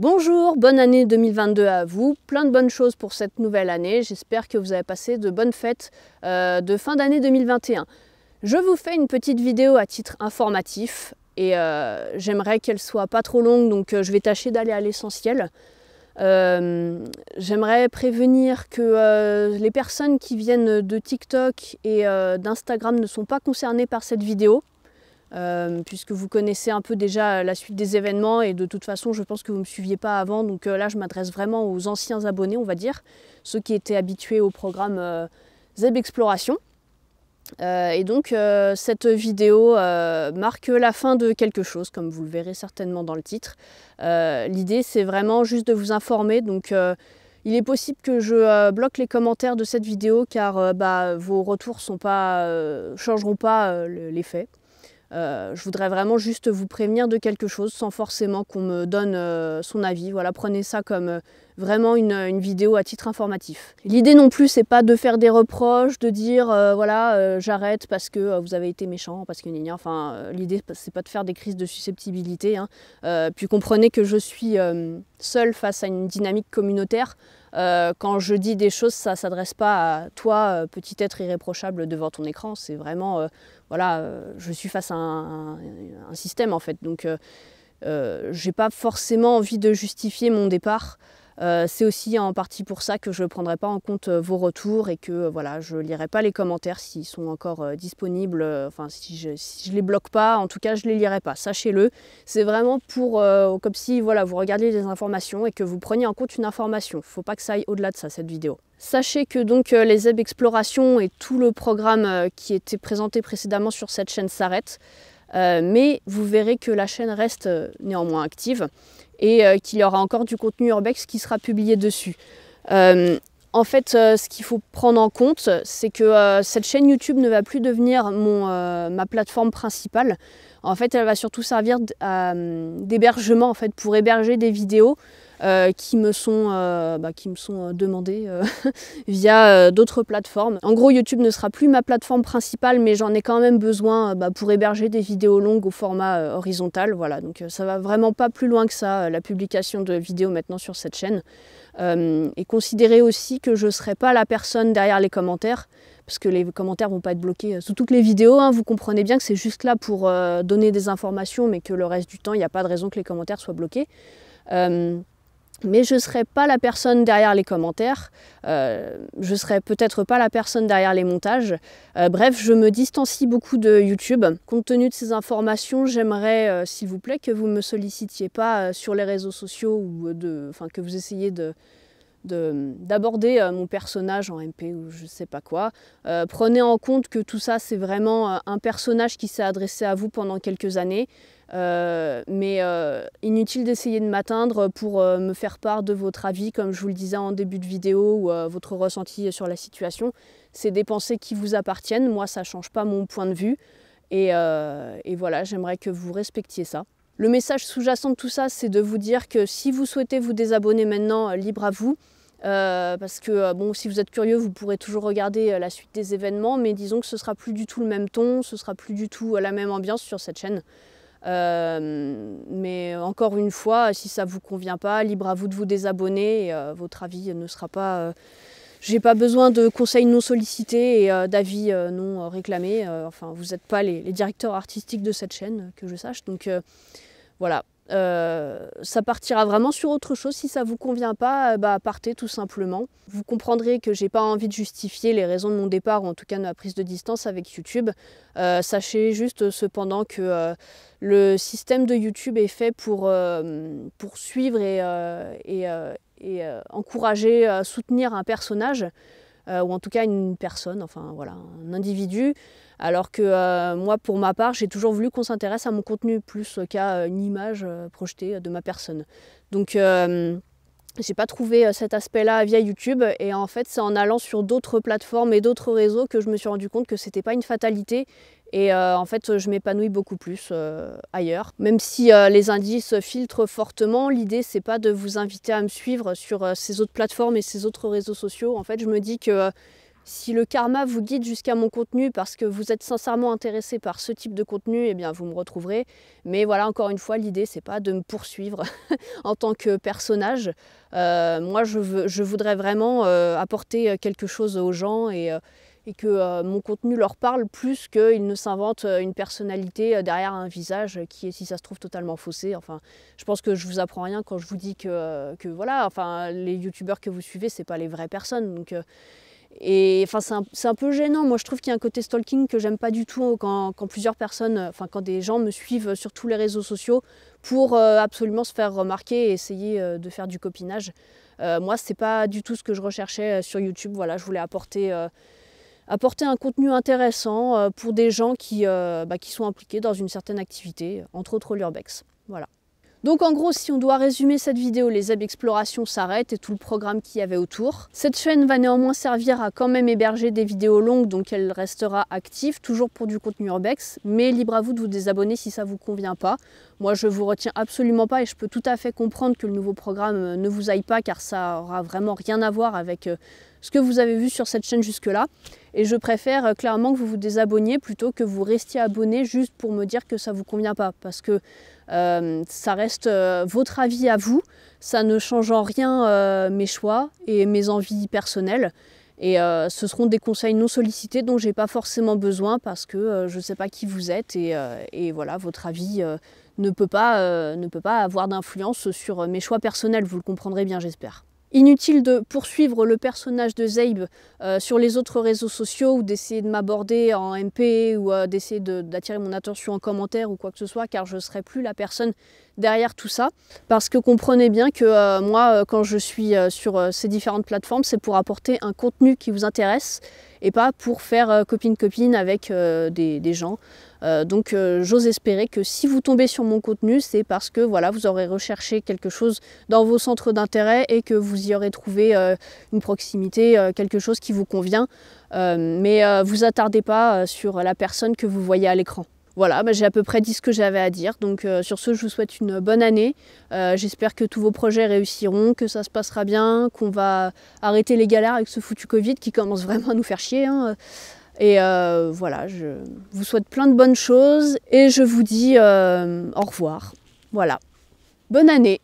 Bonjour, bonne année 2022 à vous, plein de bonnes choses pour cette nouvelle année, j'espère que vous avez passé de bonnes fêtes de fin d'année 2021. Je vous fais une petite vidéo à titre informatif et j'aimerais qu'elle soit pas trop longue, donc je vais tâcher d'aller à l'essentiel. J'aimerais prévenir que les personnes qui viennent de TikTok et d'Instagram ne sont pas concernées par cette vidéo. Puisque vous connaissez un peu déjà la suite des événements et de toute façon je pense que vous ne me suiviez pas avant, donc là je m'adresse vraiment aux anciens abonnés, on va dire, ceux qui étaient habitués au programme ZEB Exploration. Et donc cette vidéo marque la fin de quelque chose, comme vous le verrez certainement dans le titre. L'idée c'est vraiment juste de vous informer, donc il est possible que je bloque les commentaires de cette vidéo car vos retours changeront pas les faits. Je voudrais vraiment juste vous prévenir de quelque chose sans forcément qu'on me donne son avis. Voilà, prenez ça comme vraiment une vidéo à titre informatif. L'idée non plus, c'est pas de faire des reproches, de dire j'arrête parce que vous avez été méchant, parce que l'idée c'est pas de faire des crises de susceptibilité. Puis comprenez que je suis seule face à une dynamique communautaire. Quand je dis des choses, ça ne s'adresse pas à toi, petit être irréprochable devant ton écran. C'est vraiment, je suis face à un système en fait. Donc, j'ai pas forcément envie de justifier mon départ. C'est aussi en partie pour ça que je ne prendrai pas en compte vos retours et que je ne lirai pas les commentaires s'ils sont encore disponibles. Si je les bloque pas, en tout cas je ne les lirai pas, sachez-le. C'est vraiment pour, comme si vous regardiez des informations et que vous preniez en compte une information. Il ne faut pas que ça aille au-delà de ça, cette vidéo. Sachez que donc les ZEB Exploration et tout le programme qui était présenté précédemment sur cette chaîne s'arrête. Mais vous verrez que la chaîne reste néanmoins active et qu'il y aura encore du contenu urbex qui sera publié dessus. En fait, ce qu'il faut prendre en compte, c'est que cette chaîne YouTube ne va plus devenir ma plateforme principale. En fait, elle va surtout servir d'hébergement en fait, pour héberger des vidéos qui me sont demandées via d'autres plateformes. En gros, YouTube ne sera plus ma plateforme principale, mais j'en ai quand même besoin pour héberger des vidéos longues au format horizontal. Voilà, donc ça va vraiment pas plus loin que ça, la publication de vidéos maintenant sur cette chaîne. Et considérez aussi que je ne serai pas la personne derrière les commentaires, parce que les commentaires ne vont pas être bloqués sous toutes les vidéos. Vous comprenez bien que c'est juste là pour donner des informations, mais que le reste du temps, il n'y a pas de raison que les commentaires soient bloqués. Mais je ne serai pas la personne derrière les commentaires, je ne serai peut-être pas la personne derrière les montages. Bref, je me distancie beaucoup de YouTube. Compte tenu de ces informations, j'aimerais, s'il vous plaît, que vous ne me sollicitiez pas sur les réseaux sociaux ou que vous essayiez d'aborder mon personnage en MP ou je sais pas quoi. Prenez en compte que tout ça, c'est vraiment un personnage qui s'est adressé à vous pendant quelques années. Mais inutile d'essayer de m'atteindre pour me faire part de votre avis, comme je vous le disais en début de vidéo, ou votre ressenti sur la situation. C'est des pensées qui vous appartiennent, moi ça ne change pas mon point de vue, et voilà, j'aimerais que vous respectiez ça. Le message sous-jacent de tout ça, c'est de vous dire que si vous souhaitez vous désabonner maintenant, libre à vous. Parce que si vous êtes curieux, vous pourrez toujours regarder la suite des événements, mais disons que ce sera plus du tout le même ton, ce sera plus du tout la même ambiance sur cette chaîne. Mais encore une fois, si ça ne vous convient pas, libre à vous de vous désabonner et votre avis ne sera pas... J'ai pas besoin de conseils non sollicités et d'avis non réclamés. Vous n'êtes pas les directeurs artistiques de cette chaîne, que je sache. Donc voilà. Ça partira vraiment sur autre chose. Si ça ne vous convient pas, partez tout simplement. Vous comprendrez que j'ai pas envie de justifier les raisons de mon départ, ou en tout cas de ma prise de distance avec YouTube. Sachez juste cependant que le système de YouTube est fait pour suivre et encourager, soutenir un personnage, ou en tout cas une personne, un individu. Alors que moi, pour ma part, j'ai toujours voulu qu'on s'intéresse à mon contenu plus qu'à une image projetée de ma personne. Donc, j'ai pas trouvé cet aspect-là via YouTube, et en fait, c'est en allant sur d'autres plateformes et d'autres réseaux que je me suis rendu compte que c'était pas une fatalité. Et en fait, je m'épanouis beaucoup plus ailleurs. Même si les indices filtrent fortement, l'idée, c'est pas de vous inviter à me suivre sur ces autres plateformes et ces autres réseaux sociaux. En fait, je me dis que Si le karma vous guide jusqu'à mon contenu parce que vous êtes sincèrement intéressé par ce type de contenu, eh bien vous me retrouverez. Mais voilà, encore une fois, l'idée c'est pas de me poursuivre en tant que personnage. Moi je voudrais vraiment apporter quelque chose aux gens et que mon contenu leur parle plus qu'ils ne s'inventent une personnalité derrière un visage qui est, si ça se trouve, totalement faussé. Enfin, je pense que je vous apprends rien quand je vous dis que voilà, enfin, les youtubeurs que vous suivez, c'est pas les vraies personnes. Donc, et enfin, c'est un peu gênant. Moi, je trouve qu'il y a un côté stalking que j'aime pas du tout quand plusieurs personnes, enfin, quand des gens me suivent sur tous les réseaux sociaux pour absolument se faire remarquer et essayer de faire du copinage. Moi, c'est pas du tout ce que je recherchais sur YouTube. Voilà, je voulais apporter un contenu intéressant pour des gens qui sont impliqués dans une certaine activité, entre autres l'urbex. Voilà. Donc en gros, si on doit résumer cette vidéo, les Zeb Exploration s'arrêtent et tout le programme qu'il y avait autour. Cette chaîne va néanmoins servir à quand même héberger des vidéos longues, donc elle restera active, toujours pour du contenu urbex, mais libre à vous de vous désabonner si ça ne vous convient pas. Moi, je ne vous retiens absolument pas et je peux tout à fait comprendre que le nouveau programme ne vous aille pas, car ça aura vraiment rien à voir avec ce que vous avez vu sur cette chaîne jusque-là. Et je préfère clairement que vous vous désabonniez plutôt que vous restiez abonné juste pour me dire que ça ne vous convient pas. Parce que ça reste votre avis à vous, ça ne change en rien mes choix et mes envies personnelles. Et ce seront des conseils non sollicités dont je n'ai pas forcément besoin parce que je ne sais pas qui vous êtes et voilà, votre avis ne peut pas avoir d'influence sur mes choix personnels, vous le comprendrez bien, j'espère. Inutile de poursuivre le personnage de Zeb sur les autres réseaux sociaux ou d'essayer de m'aborder en MP ou d'essayer d'attirer mon attention en commentaire ou quoi que ce soit, car je ne serai plus la personne derrière tout ça. Parce que comprenez bien que moi, quand je suis sur ces différentes plateformes, c'est pour apporter un contenu qui vous intéresse et pas pour faire copine-copine avec des gens. Donc j'ose espérer que si vous tombez sur mon contenu, c'est parce que voilà, vous aurez recherché quelque chose dans vos centres d'intérêt et que vous y aurez trouvé une proximité, quelque chose qui vous convient. Mais vous attardez pas sur la personne que vous voyez à l'écran. Voilà, j'ai à peu près dit ce que j'avais à dire. Donc sur ce, je vous souhaite une bonne année. J'espère que tous vos projets réussiront, que ça se passera bien, qu'on va arrêter les galères avec ce foutu Covid qui commence vraiment à nous faire chier. Hein. Et voilà, je vous souhaite plein de bonnes choses et je vous dis au revoir. Voilà, bonne année!